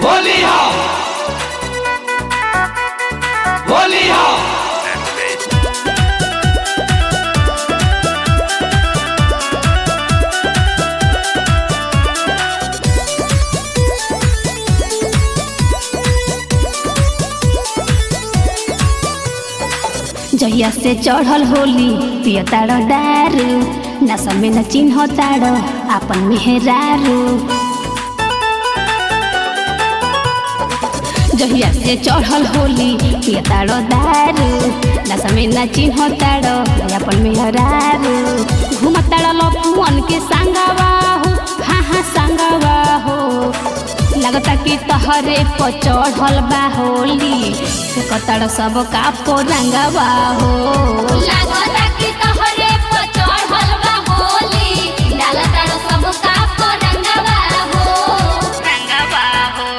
होली हो होली हो जहिया से चढ़ल होली पिय तारो दारू नशा में न चिन्ह तारो आपन मेहरारू। जहिया से चढ़ल होली पिय तारो दारू नशा में न चिन्ह तारो आपन मेहरारू। घूम तारो लपुअन के संगवा हो हाँ संगवा हो लगता कि तहरे पर चढ़ल बा होली कतड़ सब का पोरंगवा हो। लगता कि तहरे पर चढ़ल बा होली लगता सब का पोरंगवा हो रंगवा हो।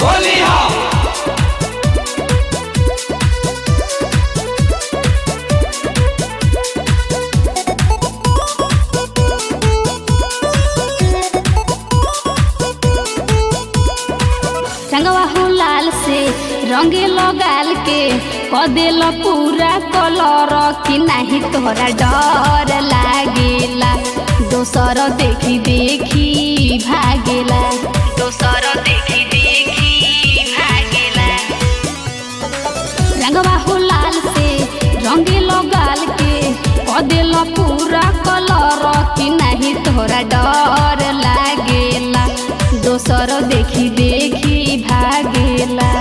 होली हो रंगवा हो लाल से रंगे लगाल के कदेल पूरा कलर कि नहीं तोहरा डर लागेला। दोसर देखी देखी भागेला दोसर देखी देखी भागेला। रंगवा हो लाल से रंगे लगाल के कदेल पूरा कलर कि नहीं तोहरा डर लागेला। दोसर देखी देखी भागेला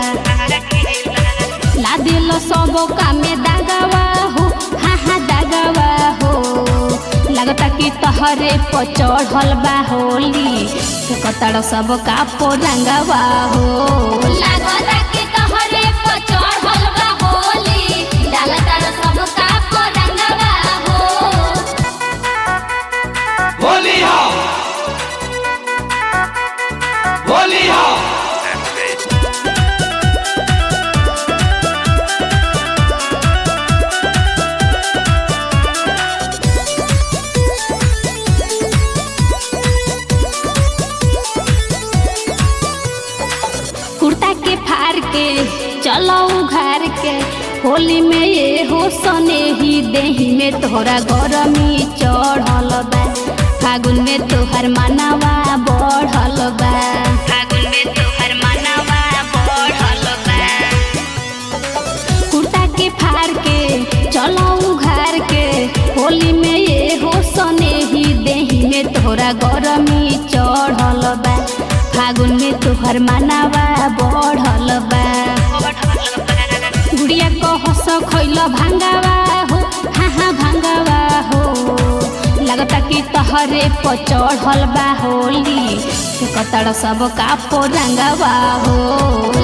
ला दिल सब कामे दागवा हो हाँ दागवा हो। लगता कि तहरे पर चढ़ल बा होली कतड़ सब का पोरंगवा हो। लगता कि तहरे पर चढ़ल बा होली लगता सब का पोरंगवा हो। होली हो होली हो कुर्ता के फाड़ के चलो उघार के होली में ये हो सने ही देही में तोहरा गरमी चढ़ल बा। फागुन में तोहर मनवा बढ़ल बा फागुन में तोहर मनवा बढ़ल बा। कुर्ता के फाड़ के चलो उघार के होली में ये हो सने ही देही में तोहरा गरमी चढ़ल बा। फागुन में तोहर मनवा बढ़ल बा। गुड़िया को हंस खैल भांगवा हो हाँ भांगवा हो। लगता कि तहरे पर चढ़ल बा होली कतड़ सब का पोरंगवा हो।